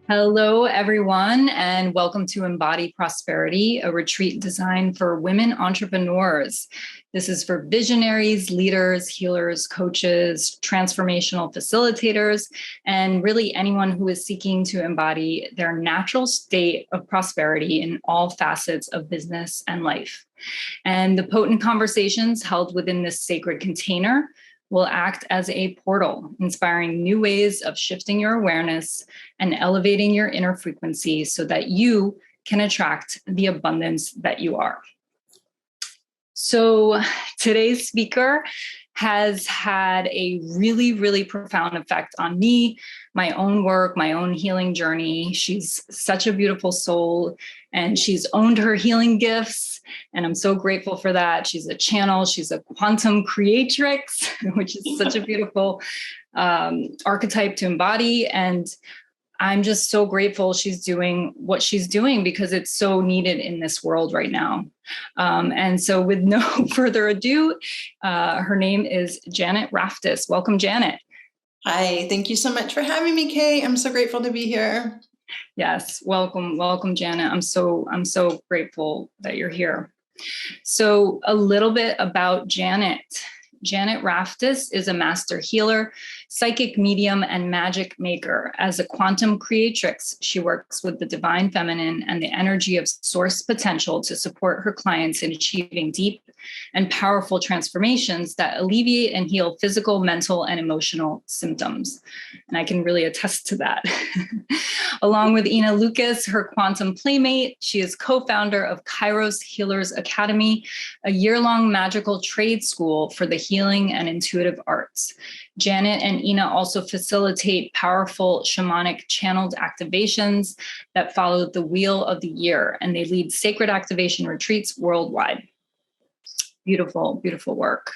Hello, everyone, and welcome to Embody Prosperity, a retreat designed for women entrepreneurs. This is for visionaries, leaders, healers, coaches, transformational facilitators, and really anyone who is seeking to embody their natural state of prosperity in all facets of business and life. And the potent conversations held within this sacred container will act as a portal, inspiring new ways of shifting your awareness and elevating your inner frequency so that you can attract the abundance that you are. So today's speaker has had a really, really profound effect on me, my own work, my own healing journey. She's such a beautiful soul, and she's owned her healing gifts, and I'm so grateful for that. She's a channel, she's a quantum creatrix, which is such a beautiful archetype to embody. And I'm just so grateful she's doing what she's doing because it's so needed in this world right now. And so with no further ado, her name is Janet Raftis. Welcome, Janet. Hi, thank you so much for having me, Kay. I'm so grateful to be here. Yes, welcome, Janet. I'm so grateful that you're here. So a little bit about Janet. Janet Raftis is a master healer, psychic medium, and magic maker. As a quantum creatrix, she works with the divine feminine and the energy of source potential to support her clients in achieving deep and powerful transformations that alleviate and heal physical, mental, and emotional symptoms. And I can really attest to that. Along with Ina Lucas, her quantum playmate, she is co-founder of Kairos Healers Academy, a year-long magical trade school for the healing and intuitive arts. Janet and Ina also facilitate powerful shamanic channeled activations that follow the wheel of the year, and they lead sacred activation retreats worldwide. Beautiful, beautiful work.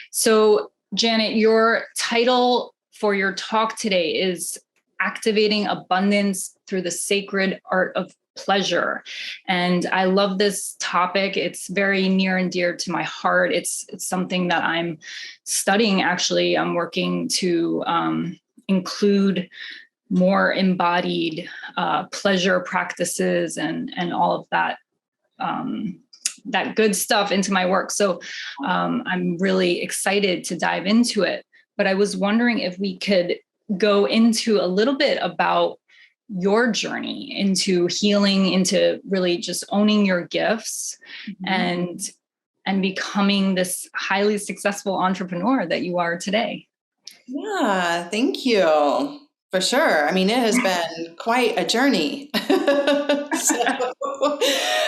So, Janet, your title for your talk today is Activating Abundance Through the Sacred Art of Pleasure. And I love this topic. It's very near and dear to my heart. It's something that I'm studying. Actually, I'm working to include more embodied pleasure practices and all of that that good stuff into my work. So I'm really excited to dive into it. But I was wondering if we could go into a little bit about your journey into healing, into really just owning your gifts, and becoming this highly successful entrepreneur that you are today. Yeah, thank you. For sure. I mean, it has been quite a journey.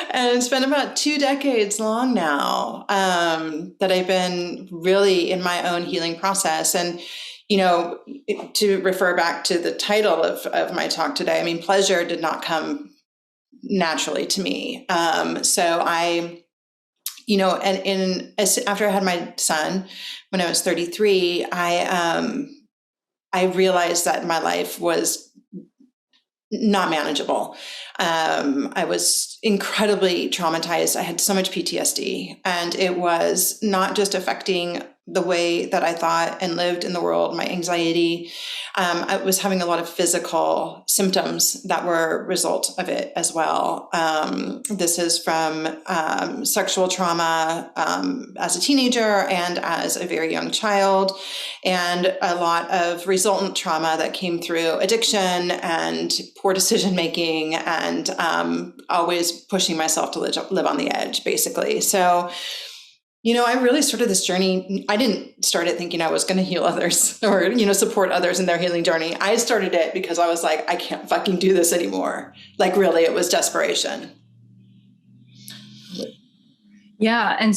And it's been about 2 decades long now that I've been really in my own healing process. And, to refer back to the title of my talk today, I mean, pleasure did not come naturally to me. So I, after I had my son, when I was 33, I realized that my life was not manageable. I was incredibly traumatized. I had so much PTSD, and it was not just affecting the way that I thought and lived in the world, my anxiety. I was having a lot of physical symptoms that were a result of it as well. This is from sexual trauma as a teenager and as a very young child, and a lot of resultant trauma that came through addiction and poor decision making, and always pushing myself to live on the edge, basically. So, I really started this journey. I didn't start it thinking I was going to heal others or, support others in their healing journey. I started it because I was like, I can't fucking do this anymore. Like, really, it was desperation. Yeah. And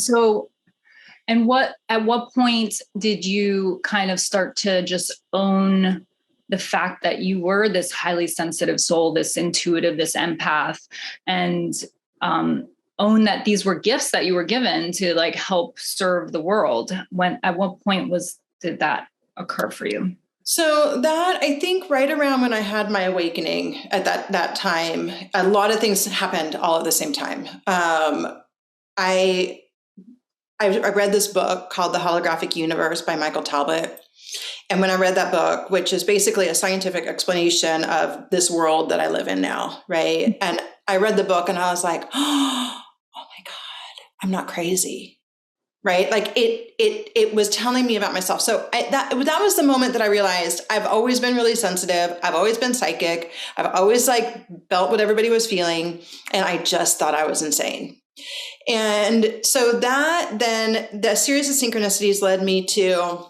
at what point did you kind of start to just own the fact that you were this highly sensitive soul, this intuitive, this empath, and own that these were gifts that you were given to like help serve the world? At what point did that occur for you? So that, I think right around when I had my awakening at that time, a lot of things happened all at the same time. I read this book called The Holographic Universe by Michael Talbot. And when I read that book, which is basically a scientific explanation of this world that I live in now, right? And I read the book and I was like, oh my God, I'm not crazy. Right. Like it was telling me about myself. So that was the moment that I realized I've always been really sensitive. I've always been psychic. I've always like felt what everybody was feeling. And I just thought I was insane. And so that then the series of synchronicities led me to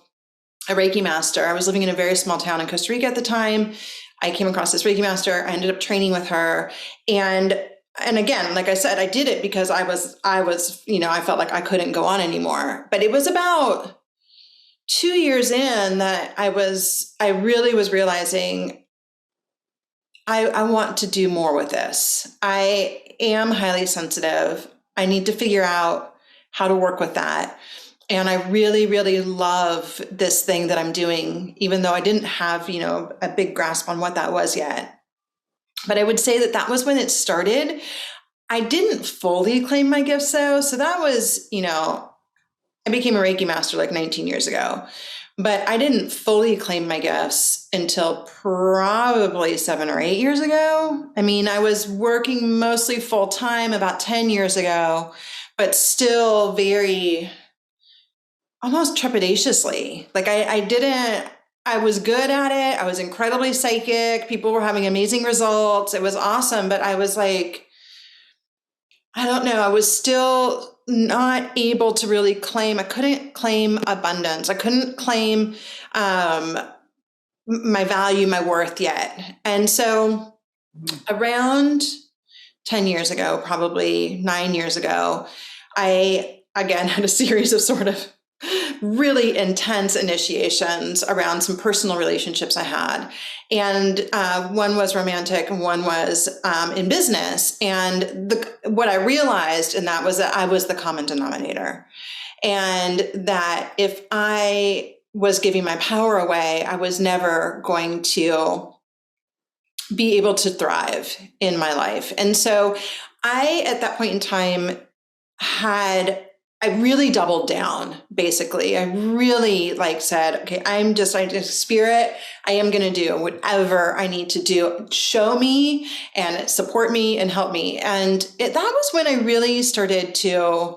a Reiki master. I was living in a very small town in Costa Rica at the time. I came across this Reiki master. I ended up training with her. And again, like I said, I did it because I was, I felt like I couldn't go on anymore. But it was about 2 years in that I really was realizing I want to do more with this. I am highly sensitive. I need to figure out how to work with that. And I really, really love this thing that I'm doing, even though I didn't have, a big grasp on what that was yet. But I would say that was when it started. I didn't fully claim my gifts though. So that was, I became a Reiki master like 19 years ago, but I didn't fully claim my gifts until probably 7 or 8 years ago. I mean, I was working mostly full time about 10 years ago, but still very almost trepidatiously. Like I was good at it. I was incredibly psychic. People were having amazing results. It was awesome. But I was like, I don't know. I was still not able to really I couldn't claim abundance. I couldn't claim my value, my worth yet. And so around 10 years ago, probably 9 years ago, I again had a series of sort of really intense initiations around some personal relationships I had. And one was romantic and one was in business. And what I realized in that was that I was the common denominator. And that if I was giving my power away, I was never going to be able to thrive in my life. And so I, at that point in time, I really doubled down, basically. I really said, okay, I'm just spirit. I am going to do whatever I need to do. Show me and support me and help me. And that was when I really started to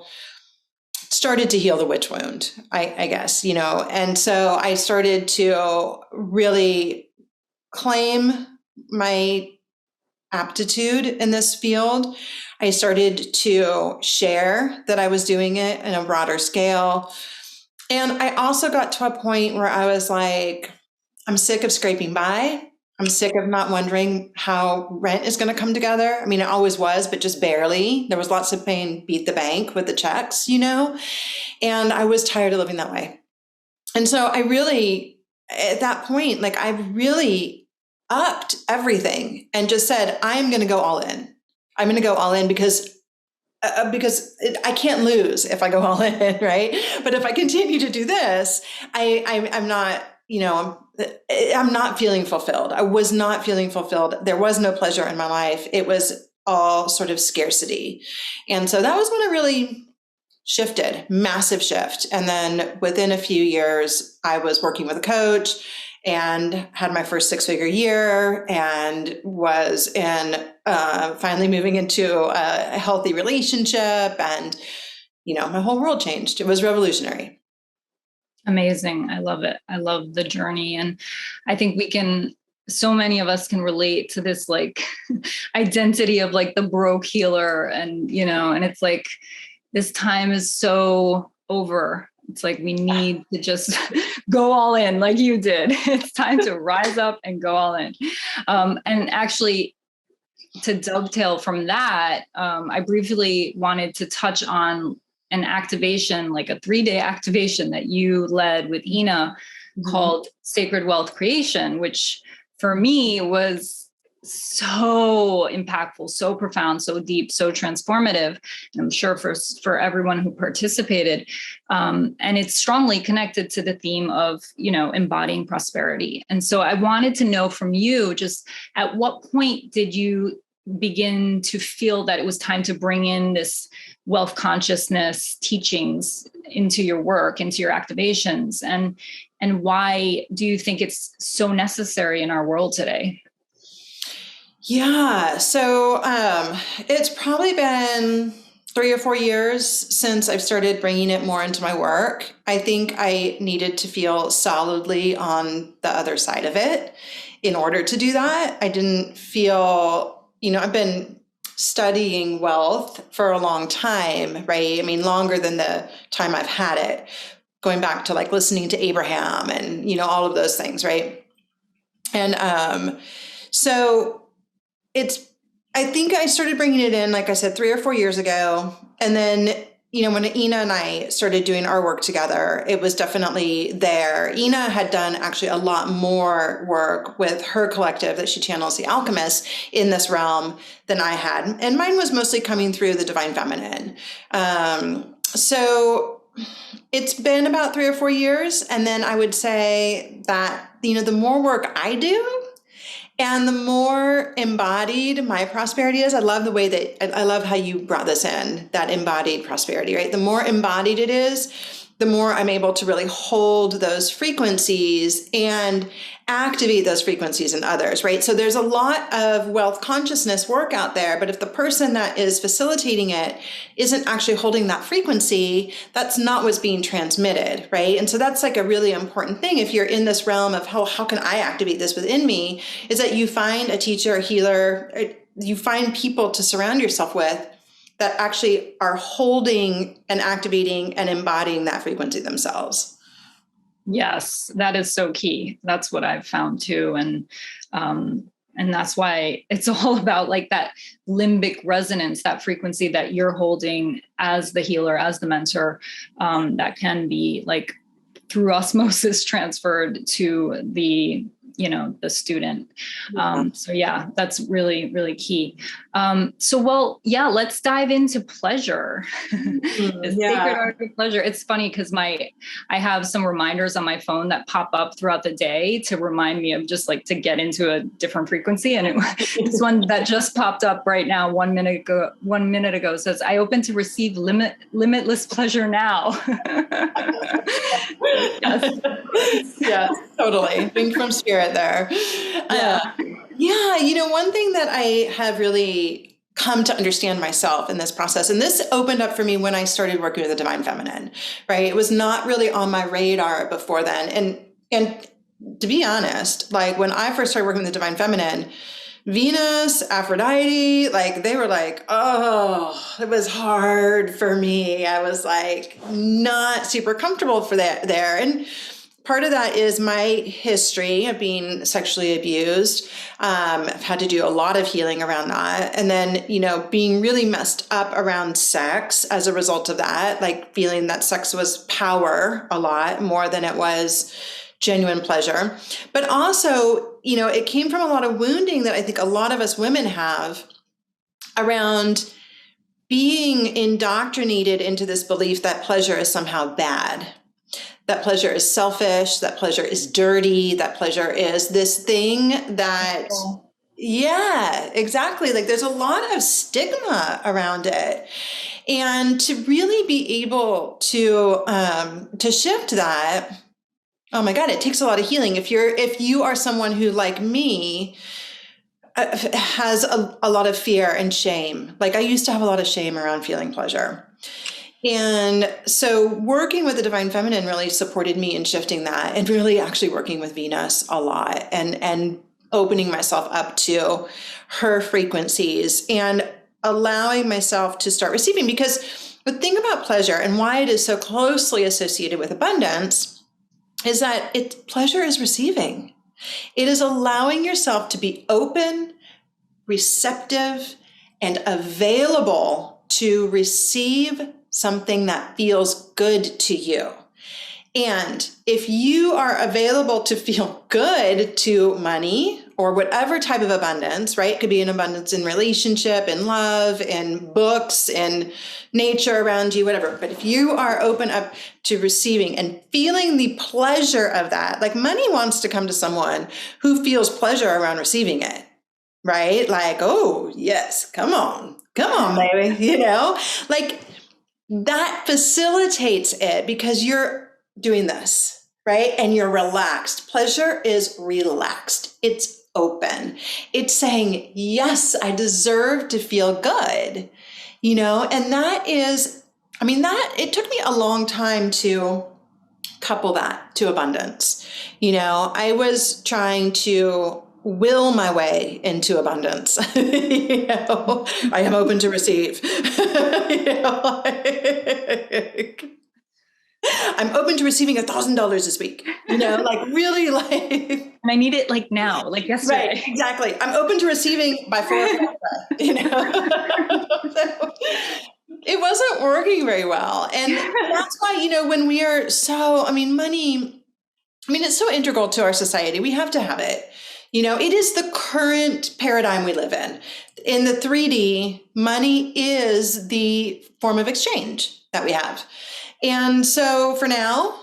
heal the witch wound, I guess, And so I started to really claim my aptitude in this field. I started to share that I was doing it in a broader scale. And I also got to a point where I was like, I'm sick of scraping by. I'm sick of not wondering how rent is going to come together. I mean, it always was, but just barely. There was lots of pain, beat the bank with the checks, and I was tired of living that way. And so I really, at that point, I really upped everything and just said, I'm going to go all in. I'm going to go all in because I can't lose if I go all in, right? But if I continue to do this, I'm not, I'm not feeling fulfilled. I was not feeling fulfilled. There was no pleasure in my life. It was all sort of scarcity. And so that was when I really shifted, massive shift. And then within a few years, I was working with a coach and had my first 6-figure year and was finally moving into a healthy relationship. And, my whole world changed. It was revolutionary. Amazing. I love it. I love the journey. And I think so many of us can relate to this identity of the broke healer. And, and it's this time is so over. It's we need to just go all in like you did. It's time to rise up and go all in. And actually, to dovetail from that, I briefly wanted to touch on an activation, a 3-day activation that you led with Ina called Sacred Wealth Creation, which for me was so impactful, so profound, so deep, so transformative. And I'm sure for everyone who participated. And it's strongly connected to the theme of, embodying prosperity. And so I wanted to know from you, just at what point did you begin to feel that it was time to bring in this wealth consciousness teachings into your work, into your activations? And why do you think it's so necessary in our world today? Yeah. So it's probably been 3 or 4 years since I've started bringing it more into my work. I think I needed to feel solidly on the other side of it in order to do that. I didn't feel, I've been studying wealth for a long time, right? I mean, longer than the time I've had it, going back to like listening to Abraham and, all of those things, right? And so I think I started bringing it in, like I said, 3 or 4 years ago. And then, when Ina and I started doing our work together, it was definitely there. Ina had done actually a lot more work with her collective that she channels, The Alchemist, in this realm than I had. And mine was mostly coming through the divine feminine. So it's been about 3 or 4 years. And then I would say that, the more work I do, and the more embodied my prosperity is. I love the way that, I love how you brought this in, that embodied prosperity, right? The more embodied it is, the more I'm able to really hold those frequencies and activate those frequencies in others, right? So there's a lot of wealth consciousness work out there, but if the person that is facilitating it isn't actually holding that frequency, that's not what's being transmitted, right? And so that's like a really important thing. If you're in this realm of how can I activate this within me, is that you find a teacher, a healer, you find people to surround yourself with that actually are holding and activating and embodying that frequency themselves. Yes, that is so key. That's what I've found too. And that's why it's all about like that limbic resonance, that frequency that you're holding as the healer, as the mentor, that can be like through osmosis transferred to the student. So yeah, that's really, really key. Let's dive into pleasure. The sacred art of pleasure. It's funny because I have some reminders on my phone that pop up throughout the day to remind me of just like to get into a different frequency. And it's one that just popped up right now, 1 minute ago says, I open to receive limitless pleasure now. Yes. Yes, totally. Being from spirit there. One thing that I have really come to understand myself in this process, and this opened up for me when I started working with the divine feminine, right? It was not really on my radar before then. And to be honest, like when I first started working with the divine feminine, Venus, Aphrodite, like they were like, oh, it was hard for me. I was like not super comfortable for that there. And part of that is my history of being sexually abused. I've had to do a lot of healing around that. And then, being really messed up around sex as a result of that, like feeling that sex was power a lot more than it was genuine pleasure. But also, it came from a lot of wounding that I think a lot of us women have around being indoctrinated into this belief that pleasure is somehow bad, that pleasure is selfish, that pleasure is dirty, that pleasure is this thing that, yeah, exactly. Like there's a lot of stigma around it. And to really be able to shift that, oh my God, it takes a lot of healing. If you are someone who, like me, has a lot of fear and shame. Like I used to have a lot of shame around feeling pleasure. And so working with the divine feminine really supported me in shifting that, and really actually working with Venus a lot and opening myself up to her frequencies and allowing myself to start receiving. Because the thing about pleasure and why it is so closely associated with abundance is that pleasure is receiving. It is allowing yourself to be open, receptive, and available to receive something that feels good to you. And if you are available to feel good to money or whatever type of abundance, right? It could be an abundance in relationship, in love, in books, in nature around you, whatever. But if you are open up to receiving and feeling the pleasure of that, like money wants to come to someone who feels pleasure around receiving it, right? Like, oh, yes, come on, baby, like that facilitates it because you're doing this, right? And you're relaxed. Pleasure is relaxed. It's open. It's saying, yes, I deserve to feel good, and that is, it took me a long time to couple that to abundance. I was trying to will my way into abundance. I am open to receive. I'm open to receiving $1,000 this week. Really like. And I need it like now, like yesterday. Right, exactly. I'm open to receiving by 4 o'clock. So, it wasn't working very well. And that's why, when we are money, it's so integral to our society. We have to have it. It is the current paradigm we live in. In the 3D, money is the form of exchange that we have. And so for now,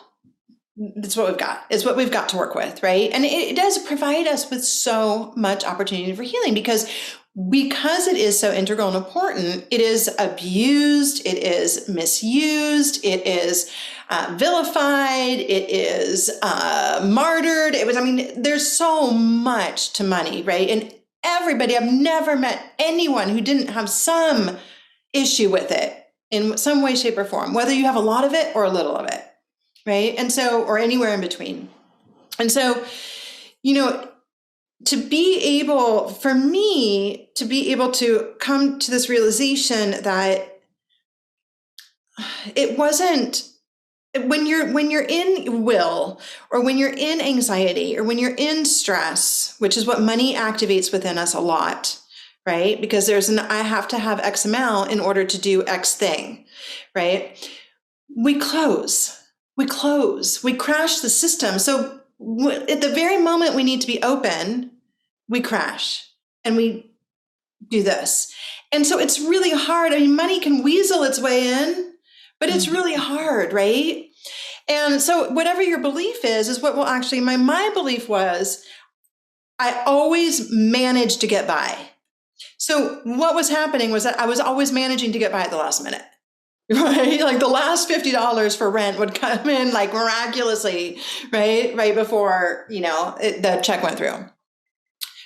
that's what we've got. It's what we've got to work with, right? And it does provide us with so much opportunity for healing because it is so integral and important. It is abused, it is misused, it is vilified, it is martyred. There's so much to money, right? And I've never met anyone who didn't have some issue with it in some way, shape, or form, whether you have a lot of it or a little of it, right? And so, or anywhere in between. And so, for me to be able to come to this realization that it wasn't, when you're in will, or when you're in anxiety, or when you're in stress, which is what money activates within us a lot, right? Because I have to have X amount in order to do X thing, right? We crash the system. So at the very moment we need to be open, we crash and we do this. And so it's really hard. Money can weasel its way in, but it's really hard, right? And so whatever your belief is what will actually, my belief was, I always managed to get by. So what was happening was that I was always managing to get by at the last minute. Right? Like the last $50 for rent would come in like miraculously, right before, the check went through.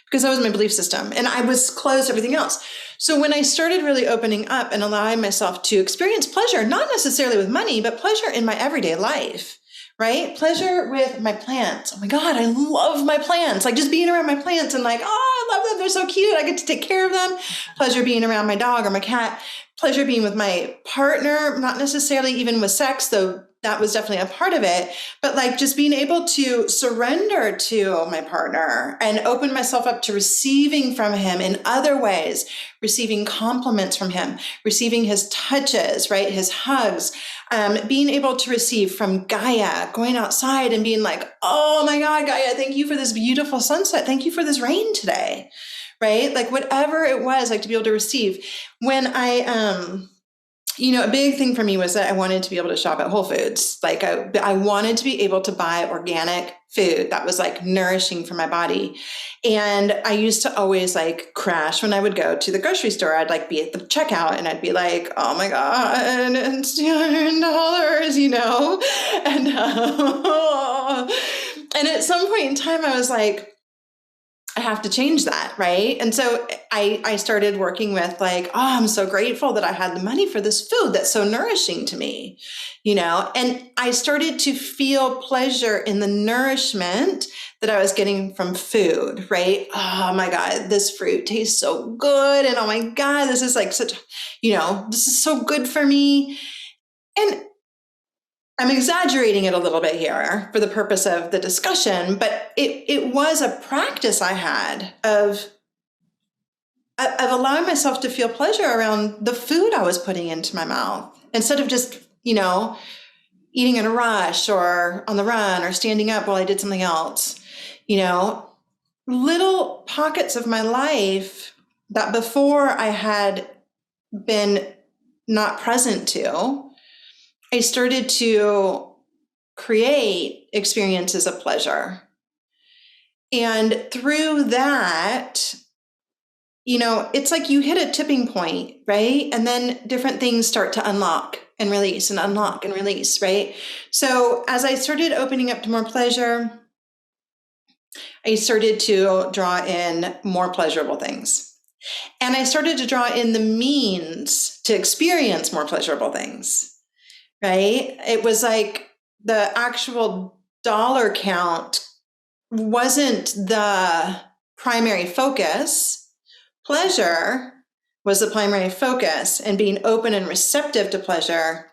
Because that was my belief system. And I was closed to everything else. So when I started really opening up and allowing myself to experience pleasure, not necessarily with money, but pleasure in my everyday life, right? Pleasure with my plants. Oh my God, I love my plants. Like just being around my plants and like, oh, I love them. They're so cute. I get to take care of them. Pleasure being around my dog or my cat. Pleasure being with my partner, not necessarily even with sex, though that was definitely a part of it, but like just being able to surrender to my partner and open myself up to receiving from him in other ways, receiving compliments from him, receiving his touches, right? His hugs, being able to receive from Gaia, going outside and being like, oh my God, Gaia, thank you for this beautiful sunset. Thank you for this rain today, right? Like whatever it was, like to be able to receive. When a big thing for me was that I wanted to be able to shop at Whole Foods. Like I wanted to be able to buy organic food that was like nourishing for my body. And I used to always like crash when I would go to the grocery store. I'd like be at the checkout and I'd be like, oh my God, it's $200, and at some point in time I was like, I have to change that, right? And so I started working with like, oh, I'm so grateful that I had the money for this food that's so nourishing to me, and I started to feel pleasure in the nourishment that I was getting from food, right? Oh my God, this fruit tastes so good. And oh my God, this is like such, this is so good for me. And I'm exaggerating it a little bit here for the purpose of the discussion, but it was a practice I had of allowing myself to feel pleasure around the food I was putting into my mouth instead of just, eating in a rush or on the run or standing up while I did something else. Little pockets of my life that before I had been not present to, I started to create experiences of pleasure. And through that, it's like you hit a tipping point, right? And then different things start to unlock and release and unlock and release, right? So as I started opening up to more pleasure, I started to draw in more pleasurable things. And I started to draw in the means to experience more pleasurable things, right? It was like the actual dollar count wasn't the primary focus. Pleasure was the primary focus, and being open and receptive to pleasure.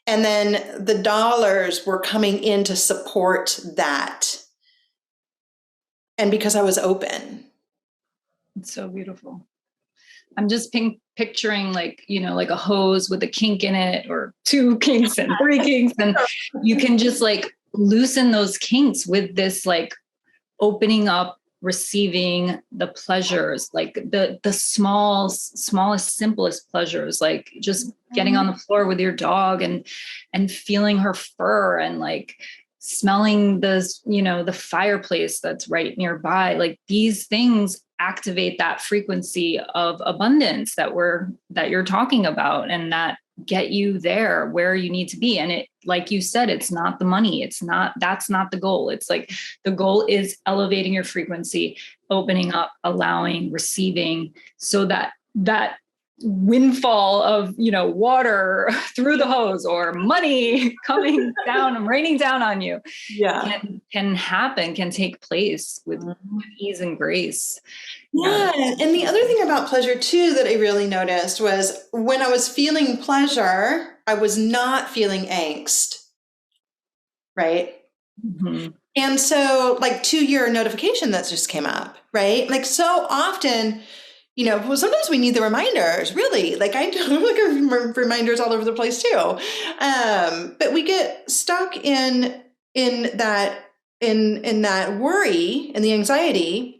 And then the dollars were coming in to support that. And because I was open. It's so beautiful. I'm just picturing like, like a hose with a kink in it, or 2 kinks and 3 kinks. And you can just like loosen those kinks with this like opening up, receiving the pleasures, like the smallest, simplest pleasures, like just getting on the floor with your dog and feeling her fur, and like smelling the fireplace that's right nearby. Like these things activate that frequency of abundance that you're talking about, and that get you there where you need to be. And it, like you said, it's not the money. That's not the goal. It's like the goal is elevating your frequency, opening up, allowing, receiving, so that windfall of, water through the hose, or money coming down and raining down on you, can happen, can take place with ease and grace. Yeah. And the other thing about pleasure too, that I really noticed was when I was feeling pleasure, I was not feeling angst. Right. Mm-hmm. And so like 2-year notification that just came up, right? Like so often, well, sometimes we need the reminders, really. Like I look at reminders all over the place too. But we get stuck in that worry and the anxiety,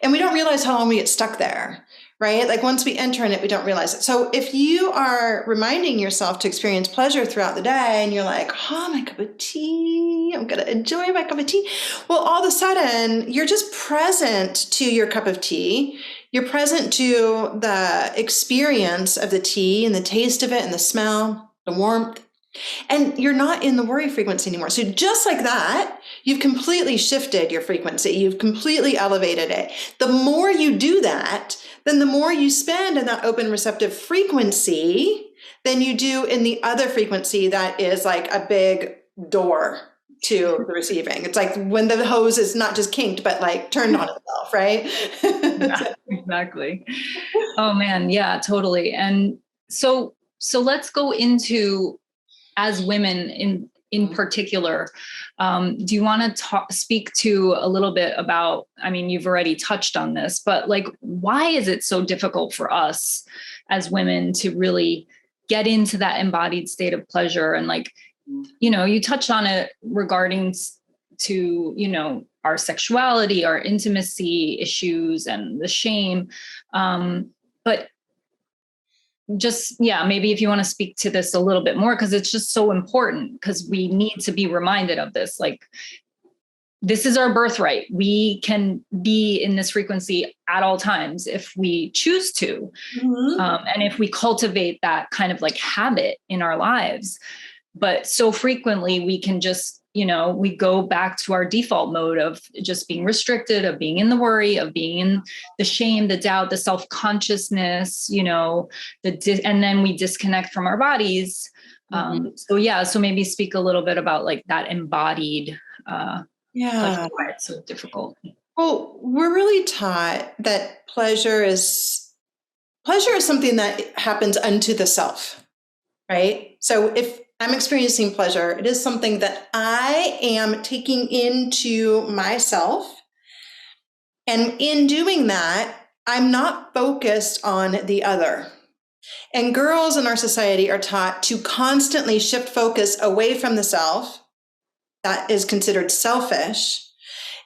and we don't realize how long we get stuck there, right? Like once we enter in it, we don't realize it. So if you are reminding yourself to experience pleasure throughout the day, and you're like, oh, my cup of tea, I'm going to enjoy my cup of tea. Well, all of a sudden, you're just present to your cup of tea. You're present to the experience of the tea and the taste of it and the smell, the warmth. And you're not in the worry frequency anymore. So just like that, you've completely shifted your frequency. You've completely elevated it. The more you do that, then the more you spend in that open receptive frequency than you do in the other frequency that is like a big door to the receiving. It's like when the hose is not just kinked, but like turned on itself, right? Yeah, exactly. Oh man. Yeah, totally. And so let's go into, as women in particular, do you want to speak to a little bit about, I mean, you've already touched on this, but like, why is it so difficult for us as women to really get into that embodied state of pleasure? And like, you touched on it regarding to, our sexuality, our intimacy issues, and the shame. But just, maybe if you want to speak to this a little bit more, because it's just so important, because we need to be reminded of this. Like, this is our birthright. We can be in this frequency at all times if we choose to. Mm-hmm. And if we cultivate that kind of like habit in our lives. But so frequently we can just, we go back to our default mode of just being restricted, of being in the worry, of being in the shame, the doubt, the self-consciousness, and then we disconnect from our bodies. Mm-hmm. So maybe speak a little bit about like that embodied, why it's so difficult. Well, we're really taught that pleasure is something that happens unto the self, right? So if I'm experiencing pleasure, it is something that I am taking into myself. And in doing that, I'm not focused on the other. And girls in our society are taught to constantly shift focus away from the self, that is considered selfish,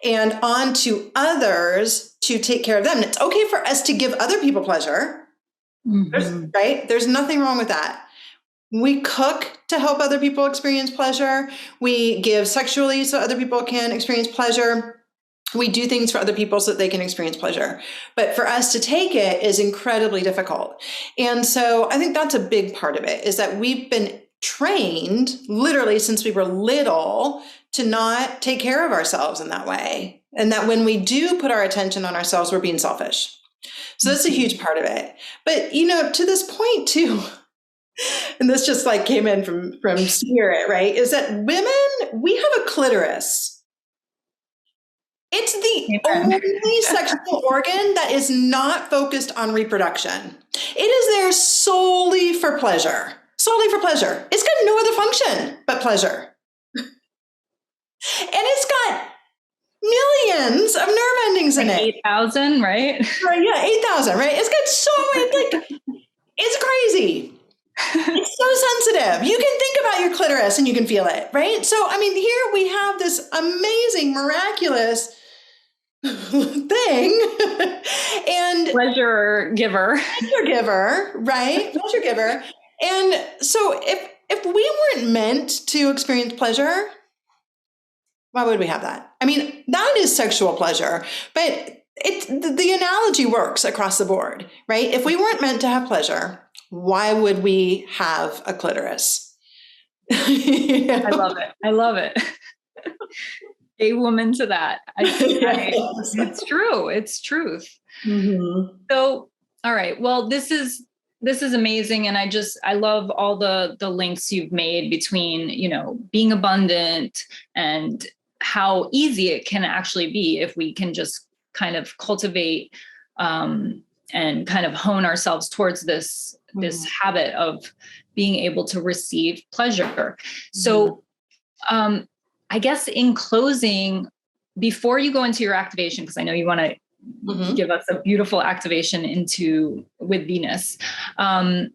and onto others to take care of them. And it's okay for us to give other people pleasure, mm-hmm. right? There's nothing wrong with that. We cook to help other people experience pleasure. We give sexually so other people can experience pleasure. We do things for other people so that they can experience pleasure. But for us to take it is incredibly difficult. And so I think that's a big part of it, is that we've been trained literally since we were little to not take care of ourselves in that way. And that when we do put our attention on ourselves, we're being selfish. So that's a huge part of it. But, to this point too, and this just like came in from spirit, right? Is that women, we have a clitoris. It's the only sexual organ that is not focused on reproduction. It is there solely for pleasure. Solely for pleasure. It's got no other function but pleasure. And it's got millions of nerve endings in it. 8,000, right? Right, yeah, 8,000, right? It's got so many, it's crazy. It's so sensitive. You can think about your clitoris and you can feel it, right? So, here we have this amazing, miraculous thing. And pleasure giver, right? Pleasure giver. And so if we weren't meant to experience pleasure, why would we have that? That is sexual pleasure, but the analogy works across the board, right? If we weren't meant to have pleasure, why would we have a clitoris? I love it. A woman to that. It's true. It's truth. Mm-hmm. So, all right. Well, this is amazing. And I love all the links you've made between, being abundant and how easy it can actually be if we can just kind of cultivate and kind of hone ourselves towards this habit of being able to receive pleasure. So, I guess in closing, before you go into your activation, because I know you want to give us a beautiful activation with Venus. I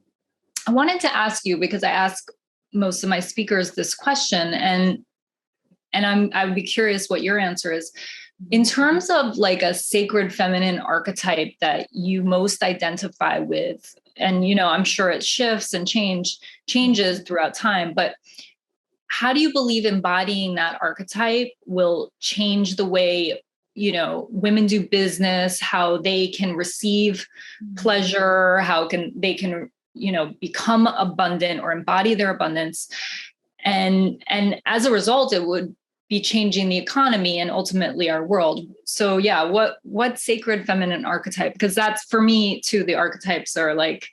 wanted to ask you, because I ask most of my speakers this question, and I would be curious what your answer is. In terms of like a sacred feminine archetype that you most identify with, and I'm sure it shifts and changes throughout time, but how do you believe embodying that archetype will change the way, women do business, how they can receive pleasure, how they can, become abundant or embody their abundance. And as a result, it would be changing the economy and ultimately our world. So yeah, what sacred feminine archetype? Because that's, for me too, the archetypes are like,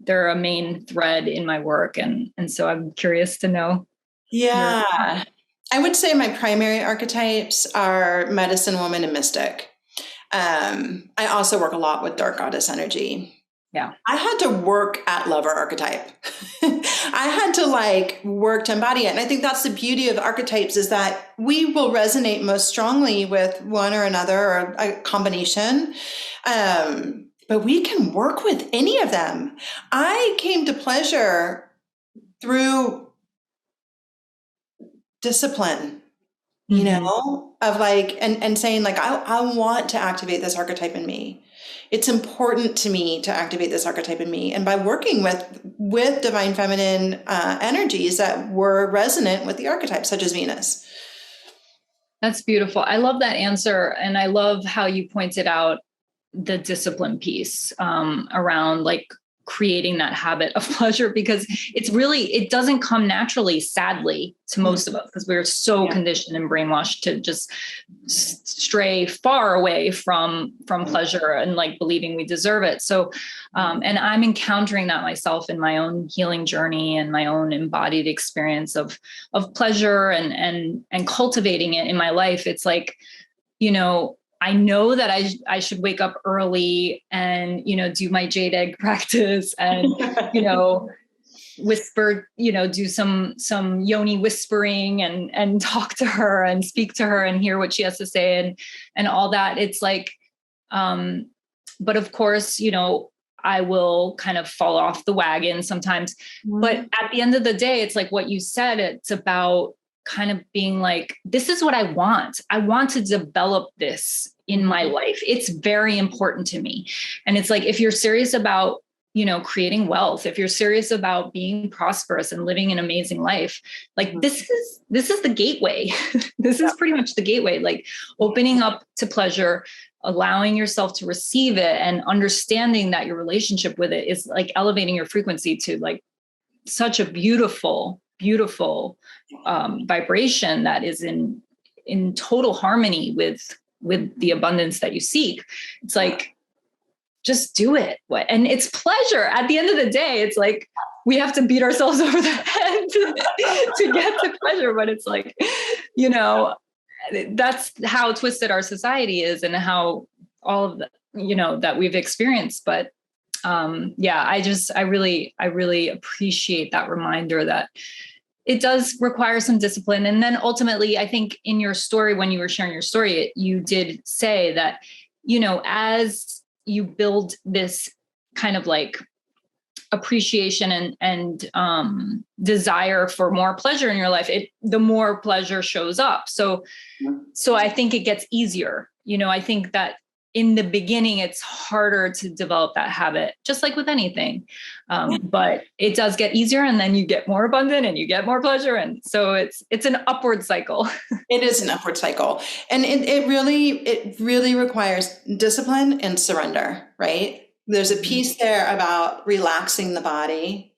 they're a main thread in my work. And so I'm curious to know. Yeah. I would say my primary archetypes are medicine woman and mystic. I also work a lot with dark goddess energy. Yeah. I had to work at lover archetype. I had to work to embody it. And I think that's the beauty of archetypes, is that we will resonate most strongly with one or another or a combination. But we can work with any of them. I came to pleasure through discipline, of and saying I want to activate this archetype in me. It's important to me to activate this archetype in me. And by working with divine feminine energies that were resonant with the archetypes, such as Venus. That's beautiful. I love that answer. And I love how you pointed out the discipline piece around creating that habit of pleasure, because it doesn't come naturally, sadly, to most of us, because we're so conditioned and brainwashed to just stray far away from pleasure and believing we deserve it. So, and I'm encountering that myself in my own healing journey and my own embodied experience of pleasure and cultivating it in my life. It's I know that I should wake up early and, do my jade egg practice and, whisper, do some yoni whispering and talk to her and speak to her and hear what she has to say and all that. It's but of course, I will kind of fall off the wagon sometimes, but at the end of the day, it's what you said, it's about kind of being this is what I want. I want to develop this in my life. It's very important to me. And it's if you're serious about, creating wealth, if you're serious about being prosperous and living an amazing life, this is the gateway. This is pretty much the gateway, opening up to pleasure, allowing yourself to receive it, and understanding that your relationship with it is elevating your frequency to such a beautiful, beautiful vibration that is in total harmony with the abundance that you seek. It's like, just do it. And it's pleasure. At the end of the day, it's like, we have to beat ourselves over the head to get to pleasure. But it's like, you know, that's how twisted our society is and how all of the, you know, that we've experienced. But yeah, I really appreciate that reminder that it does require some discipline. And then ultimately, I think in your story, when you were sharing your story, you did say that, you know, as you build this kind of like appreciation and desire for more pleasure in your life, the more pleasure shows up. So I think it gets easier. You know, I think that in the beginning, it's harder to develop that habit, just like with anything. But it does get easier, and then you get more abundant and you get more pleasure. And so it's an upward cycle. It is an upward cycle. And it really requires discipline and surrender, right? There's a piece there about relaxing the body.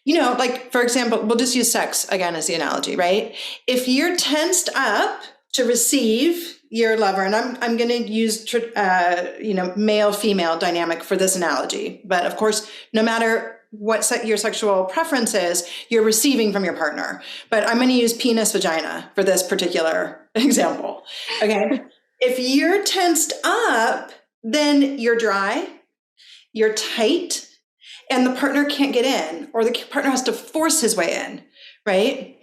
You know, like, for example, we'll just use sex again as the analogy, right? If you're tensed up to receive your lover, and I'm going to use, you know, male female dynamic for this analogy, but of course, no matter what your sexual preference is, you're receiving from your partner. But I'm going to use penis vagina for this particular example. Okay, if you're tensed up, then you're dry, you're tight, and the partner can't get in, or the partner has to force his way in, right?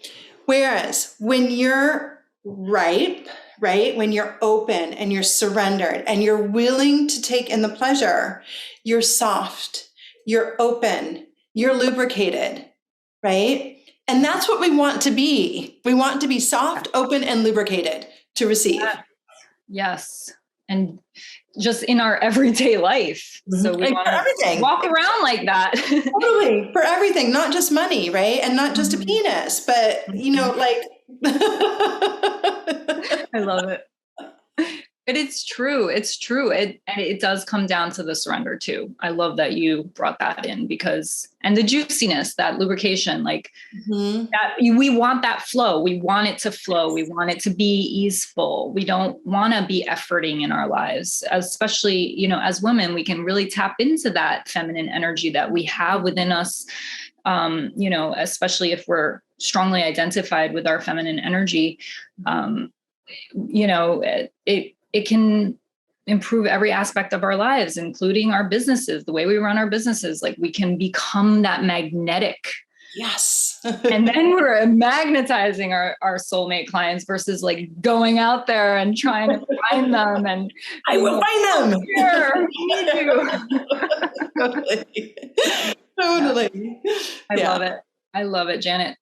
Whereas when you're ripe, right? When you're open and you're surrendered and you're willing to take in the pleasure, you're soft, you're open, you're lubricated, right? And that's what we want to be. We want to be soft, open, and lubricated to receive. Yes. And just in our everyday life. So we want to walk around like that. Totally. For everything, not just money, right? And not just a penis, but, you know, like. I love it. But it's true. It's true. And it does come down to the surrender too. I love that you brought that in and the juiciness, that lubrication, like that we want that flow. We want it to flow. We want it to be easeful. We don't want to be efforting in our lives, especially, you know, as women, we can really tap into that feminine energy that we have within us. You know, especially if we're strongly identified with our feminine energy, you know, it can improve every aspect of our lives, including our businesses, the way we run our businesses. Like, we can become that magnetic. Yes. And then we're magnetizing our soulmate clients versus like going out there and trying to find them. And I will find them. Here, we need you. Totally. I love it, Janet.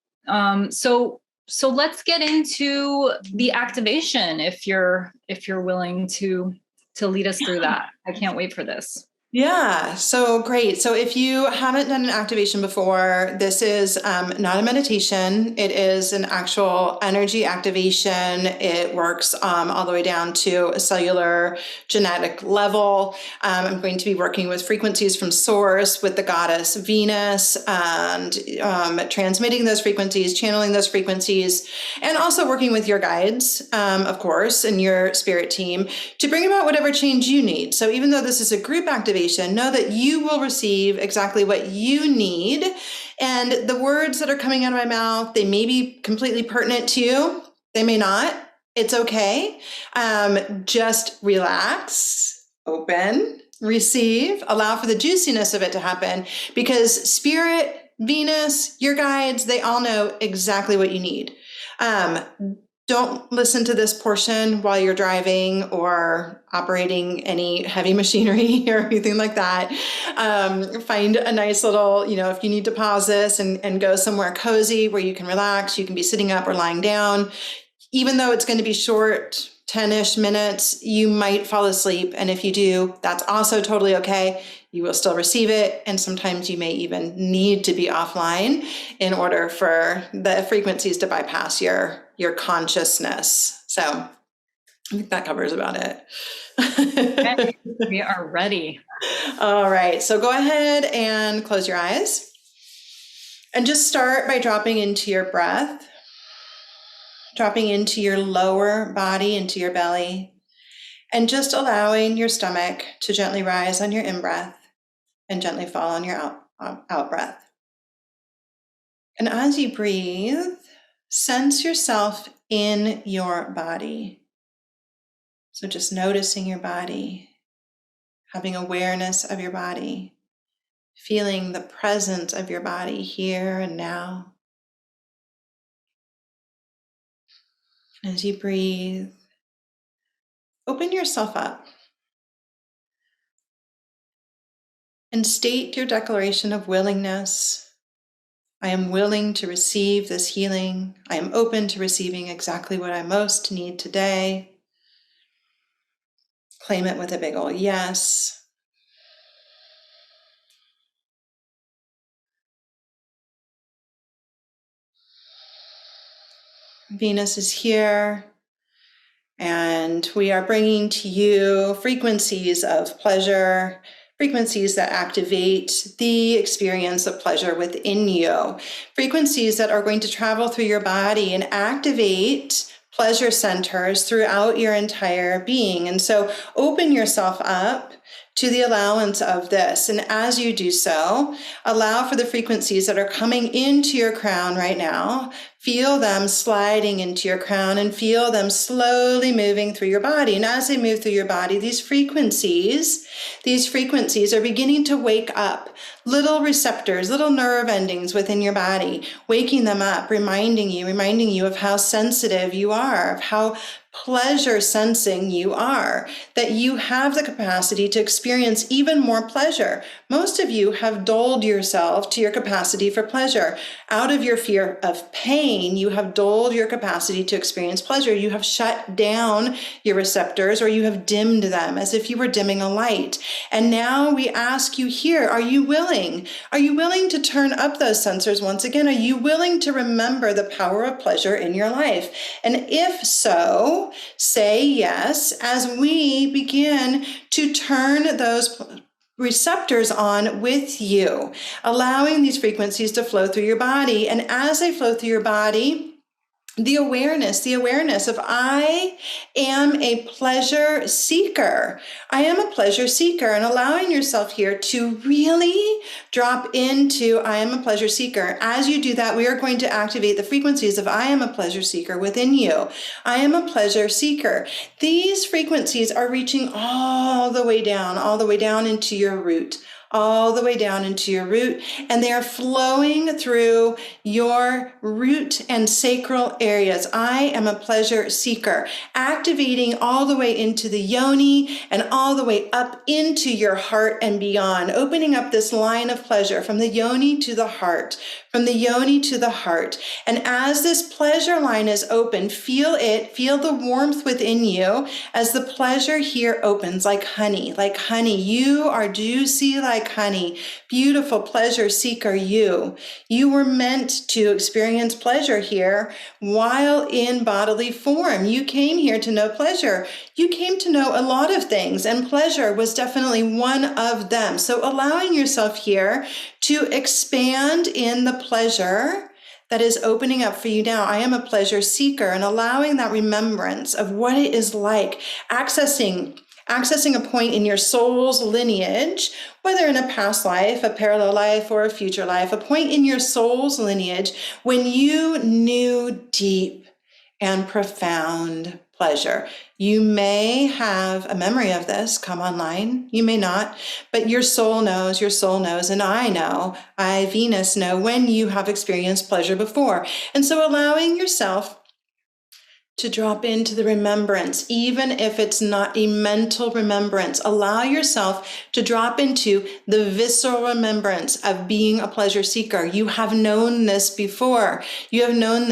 So let's get into the activation if you're willing to lead us through that. I can't wait for this. Yeah, so great. So if you haven't done an activation before, this is not a meditation. It is an actual energy activation. It works all the way down to a cellular genetic level. I'm going to be working with frequencies from source with the goddess Venus and transmitting those frequencies, channeling those frequencies, and also working with your guides, of course, and your spirit team to bring about whatever change you need. So even though this is a group activation, know that you will receive exactly what you need. And the words that are coming out of my mouth, they may be completely pertinent to you. They may not. It's okay. Just relax, open, receive, allow for the juiciness of it to happen, because spirit, Venus, your guides, they all know exactly what you need. Don't listen to this portion while you're driving or operating any heavy machinery or anything like that. Find a nice little, if you need to pause this and go somewhere cozy where you can relax, you can be sitting up or lying down. Even though it's going to be short, 10-ish minutes, you might fall asleep. And if you do, that's also totally okay. You will still receive it. And sometimes you may even need to be offline in order for the frequencies to bypass your consciousness. So I think that covers about it. Okay, we are ready. All right. So go ahead and close your eyes. And just start by dropping into your breath, dropping into your lower body, into your belly, and just allowing your stomach to gently rise on your in-breath and gently fall on your out-breath. And as you breathe, sense yourself in your body. So just noticing your body, having awareness of your body, feeling the presence of your body here and now. As you breathe, open yourself up and state your declaration of willingness. I am willing to receive this healing. I am open to receiving exactly what I most need today. Claim it with a big old yes. Venus is here, and we are bringing to you frequencies of pleasure, frequencies that activate the experience of pleasure within you, frequencies that are going to travel through your body and activate pleasure centers throughout your entire being. And so open yourself up to the allowance of this. And as you do so, allow for the frequencies that are coming into your crown right now. Feel them sliding into your crown and feel them slowly moving through your body. And as they move through your body, these frequencies are beginning to wake up little receptors, little nerve endings within your body, waking them up, reminding you of how sensitive you are, of how pleasure sensing you are, that you have the capacity to experience even more pleasure. Most of you have dulled yourself to your capacity for pleasure. Out of your fear of pain, you have dulled your capacity to experience pleasure. You have shut down your receptors, or you have dimmed them as if you were dimming a light. And now we ask you here, are you willing? Are you willing to turn up those sensors once again? Are you willing to remember the power of pleasure in your life? And if so, say yes as we begin to turn those receptors on with you, allowing these frequencies to flow through your body. And as they flow through your body, the awareness of I am a pleasure seeker. I am a pleasure seeker, and allowing yourself here to really drop into I am a pleasure seeker. As you do that, we are going to activate the frequencies of I am a pleasure seeker within you. I am a pleasure seeker. These frequencies are reaching all the way down into your root. All the way down into your root, and they are flowing through your root and sacral areas. I am a pleasure seeker, activating all the way into the yoni and all the way up into your heart and beyond, opening up this line of pleasure from the yoni to the heart, from the yoni to the heart. And as this pleasure line is open, feel the warmth within you as the pleasure here opens like honey, like honey. You are juicy like honey, beautiful pleasure seeker you. You were meant to experience pleasure here while in bodily form. You came here to know pleasure. You came to know a lot of things, and pleasure was definitely one of them. So allowing yourself here to expand in the pleasure that is opening up for you now. I am a pleasure seeker, and allowing that remembrance of what it is like, accessing a point in your soul's lineage, whether in a past life, a parallel life, or a future life, a point in your soul's lineage when you knew deep and profound pleasure. You may have a memory of this come online. You may not, but your soul knows, and I know, Venus know when you have experienced pleasure before. And so allowing yourself to drop into the remembrance, even if it's not a mental remembrance. Allow yourself to drop into the visceral remembrance of being a pleasure seeker. You have known this before. You have known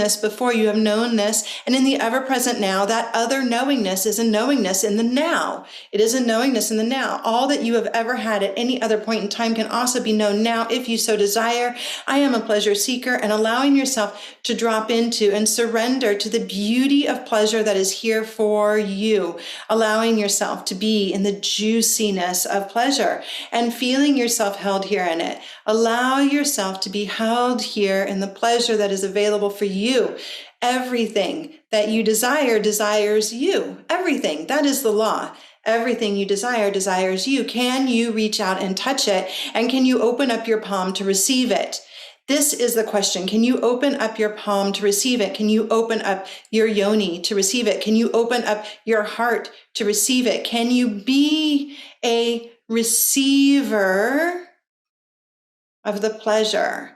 this. And in the ever-present now, that other knowingness is a knowingness in the now. It is a knowingness in the now. All that you have ever had at any other point in time can also be known now if you so desire. I am a pleasure seeker, and allowing yourself to drop into and surrender to the beauty of pleasure that is here for you, allowing yourself to be in the juiciness of pleasure and feeling yourself held here in it. Allow yourself to be held here in the pleasure that is available for you. Everything that you desire desires you. Everything. That is the law. Everything you desire desires you. Can you reach out and touch it? And can you open up your palm to receive it? This is the question. Can you open up your palm to receive it? Can you open up your yoni to receive it? Can you open up your heart to receive it? Can you be a receiver of the pleasure?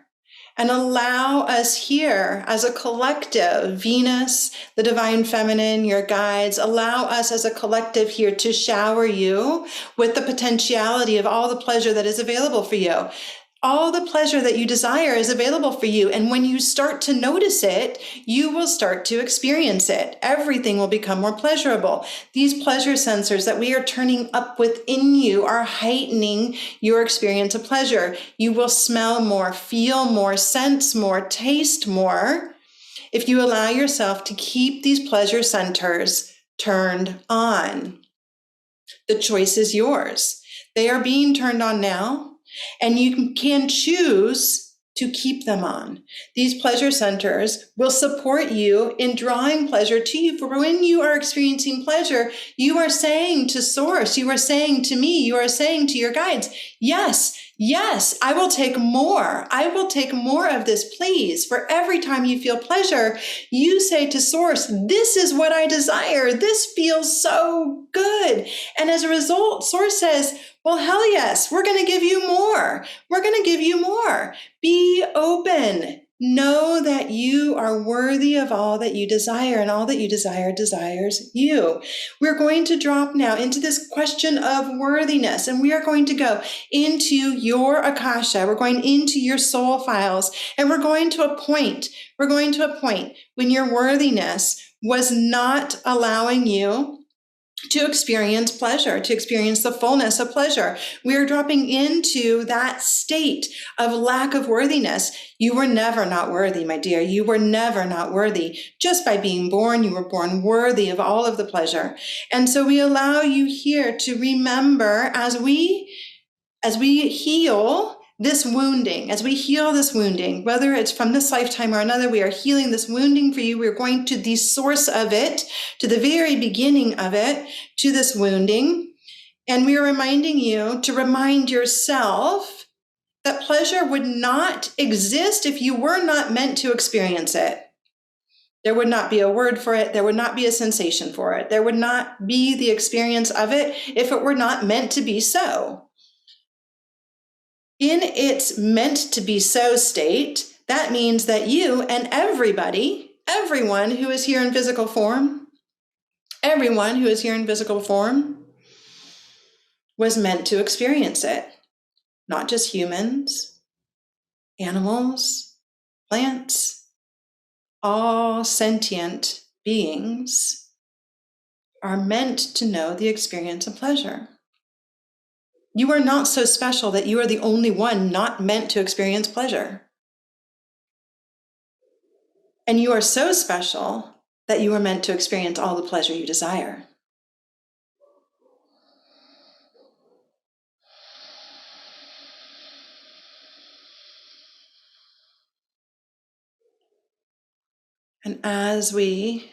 And allow us here as a collective, Venus, the divine feminine, your guides, allow us as a collective here to shower you with the potentiality of all the pleasure that is available for you. All the pleasure that you desire is available for you. And when you start to notice it, you will start to experience it. Everything will become more pleasurable. These pleasure sensors that we are turning up within you are heightening your experience of pleasure. You will smell more, feel more, sense more, taste more if you allow yourself to keep these pleasure centers turned on. The choice is yours. They are being turned on now. And you can choose to keep them on. These pleasure centers will support you in drawing pleasure to you. For when you are experiencing pleasure, you are saying to Source, you are saying to me, you are saying to your guides, yes, yes, I will take more. I will take more of this, please. For every time you feel pleasure, you say to Source, this is what I desire. This feels so good. And as a result, Source says, well, hell yes, we're going to give you more. We're going to give you more. Be open. Know that you are worthy of all that you desire, and all that you desire desires you. We're going to drop now into this question of worthiness, and we are going to go into your Akasha. We're going into your soul files, and we're going to a point when your worthiness was not allowing you to experience pleasure, to experience the fullness of pleasure. We are dropping into that state of lack of worthiness. You were never not worthy, my dear. You were never not worthy. Just by being born, you were born worthy of all of the pleasure. And so we allow you here to remember as we heal this wounding, whether it's from this lifetime or another, we are healing this wounding for you. We're going to the source of it, to the very beginning of it, to this wounding. And we are reminding you to remind yourself that pleasure would not exist if you were not meant to experience it. There would not be a word for it. There would not be a sensation for it. There would not be the experience of it if it were not meant to be so. In its meant to be so state, that means that you and everyone who is here in physical form, was meant to experience it. Not just humans, animals, plants, all sentient beings are meant to know the experience of pleasure. You are not so special that you are the only one not meant to experience pleasure. And you are so special that you are meant to experience all the pleasure you desire. And as we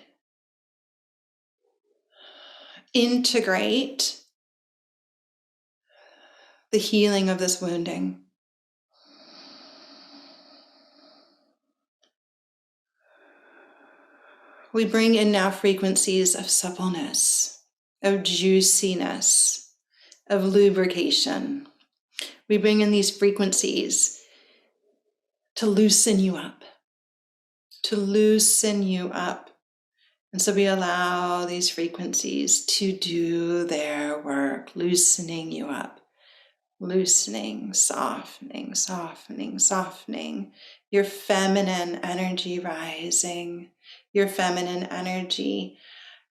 integrate the healing of this wounding, we bring in now frequencies of suppleness, of juiciness, of lubrication. We bring in these frequencies to loosen you up, And so we allow these frequencies to do their work, loosening you up, loosening, softening, softening, softening. Your feminine energy rising, your feminine energy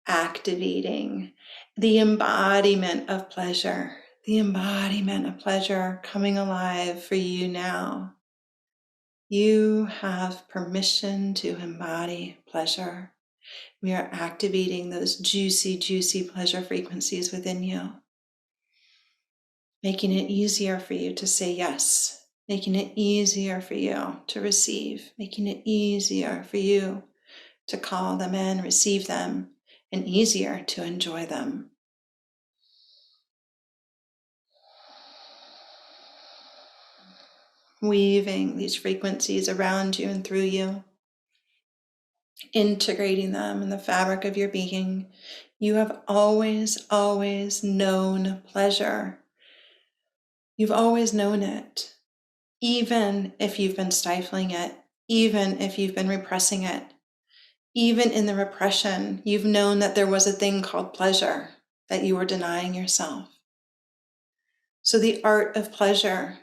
activating, the embodiment of pleasure coming alive for you now. You have permission to embody pleasure. We are activating those juicy, juicy pleasure frequencies within you, making it easier for you to say yes, making it easier for you to receive, making it easier for you to call them in, receive them, and easier to enjoy them. Weaving these frequencies around you and through you, integrating them in the fabric of your being. You have always, always known pleasure. You've always known it, even if you've been stifling it, even if you've been repressing it. Even in the repression, you've known that there was a thing called pleasure that you were denying yourself. So the art of pleasure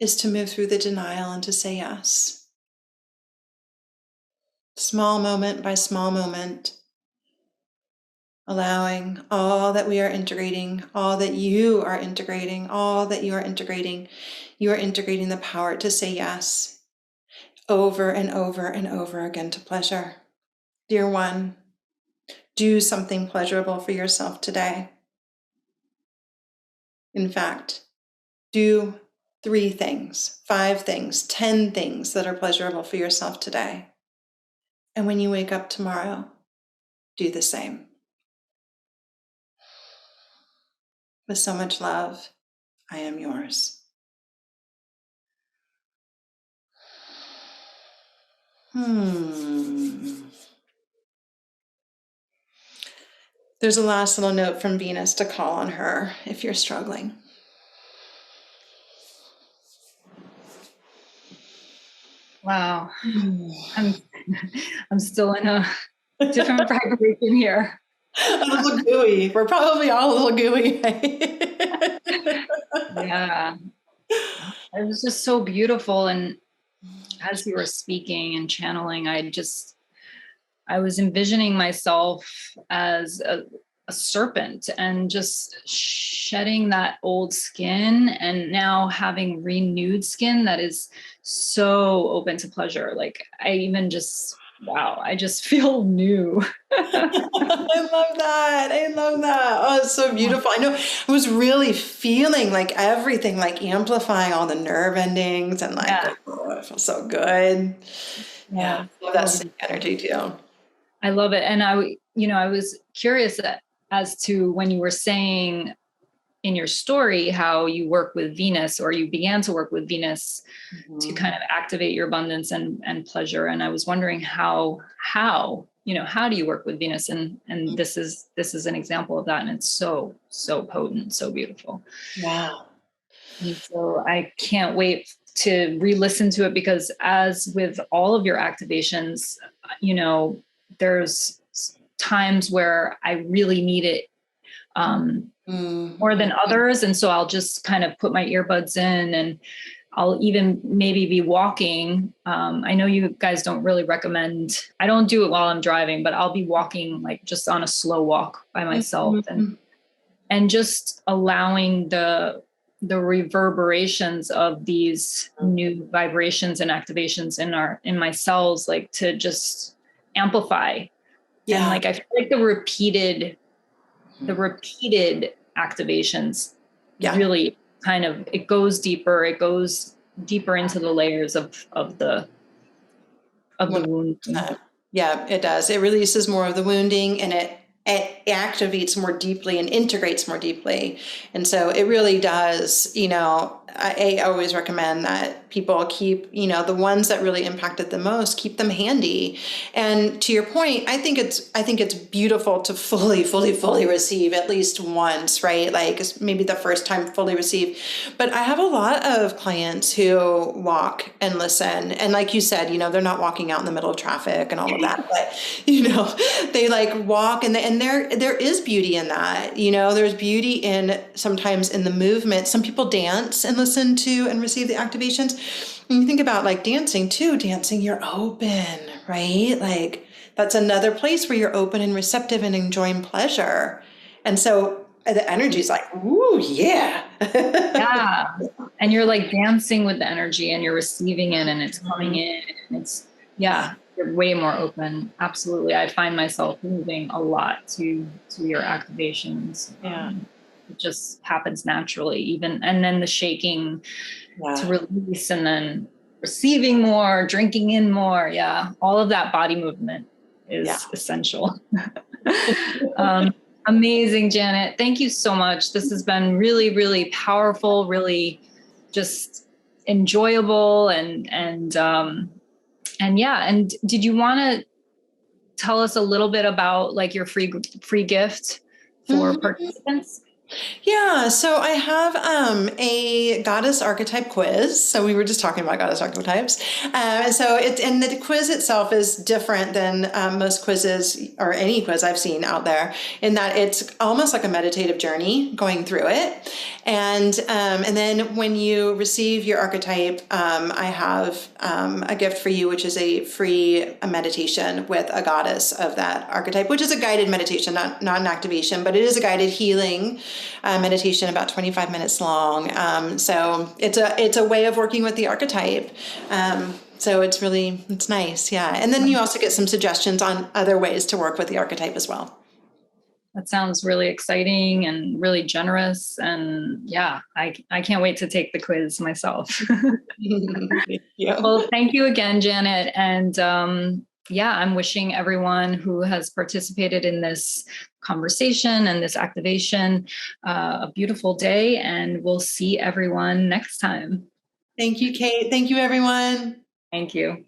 is to move through the denial and to say yes. Small moment by small moment, allowing all that we are integrating, all that you are integrating, all that you are integrating the power to say yes over and over and over again to pleasure. Dear one, do something pleasurable for yourself today. In fact, do 3 things, 5 things, 10 things that are pleasurable for yourself today. And when you wake up tomorrow, do the same. With so much love, I am yours. There's a last little note from Venus to call on her if you're struggling. Wow. I'm still in a different vibration here. A little gooey. We're probably all a little gooey. Yeah. It was just so beautiful. And as you were speaking and channeling, I was envisioning myself as a serpent and just shedding that old skin and now having renewed skin that is so open to pleasure. Like I just feel new. I love that. I love that. Oh, it's so beautiful. I know I was really feeling like everything, like amplifying all the nerve endings and like, oh, it feels so good. Yeah. Well, that's the energy too. I love it. And I was curious as to when you were saying in your story how you work with Venus, or you began to work with Venus to kind of activate your abundance and pleasure. And I was wondering how do you work with Venus? And this is an example of that. And it's so, so potent, so beautiful. Wow. And so I can't wait to re-listen to it, because as with all of your activations, there's times where I really need it more than others. And so I'll just kind of put my earbuds in, and I'll even maybe be walking. I know you guys don't really recommend, I don't do it while I'm driving, but I'll be walking like just on a slow walk by myself, and just allowing the reverberations of these new vibrations and activations in my cells, like to just amplify. Yeah. And like, I feel like the repeated activations really kind of, it goes deeper into the layers of the wound. Yeah, it does. It releases more of the wounding, and it activates more deeply and integrates more deeply. And so it really does, I always recommend that people keep, the ones that really impacted the most, keep them handy. And to your point, I think it's beautiful to fully receive at least once, right? Like maybe the first time fully receive. But I have a lot of clients who walk and listen. And like you said, they're not walking out in the middle of traffic and all of that, but they like walk, and there is beauty in that. There's beauty in sometimes in the movement. Some people dance and listen to and receive the activations. When you think about like dancing, you're open, right? Like that's another place where you're open and receptive and enjoying pleasure. And so the energy is like, ooh, yeah. Yeah. And you're like dancing with the energy, and you're receiving it, and it's coming in, and it's, You're way more open. Absolutely. I find myself moving a lot to your activations. Yeah. It just happens naturally, even, and then the shaking to release, and then receiving more, drinking in more. Yeah. All of that body movement is essential. Amazing, Janet. Thank you so much. This has been really, really powerful, really just enjoyable, and yeah. And did you want to tell us a little bit about like your free gift for participants? Yeah, so I have a goddess archetype quiz. So we were just talking about goddess archetypes. So and the quiz itself is different than most quizzes or any quiz I've seen out there, in that it's almost like a meditative journey going through it. And then when you receive your archetype, I have a gift for you, which is a free meditation with a goddess of that archetype, which is a guided meditation, not an activation, but it is a guided healing meditation, about 25 minutes long. So it's a way of working with the archetype. So it's nice. Yeah. And then you also get some suggestions on other ways to work with the archetype as well. That sounds really exciting and really generous. And yeah, I can't wait to take the quiz myself. Well, thank you again, Janet. And yeah, I'm wishing everyone who has participated in this conversation and this activation a beautiful day, and we'll see everyone next time. Thank you, Kate. Thank you, everyone. Thank you.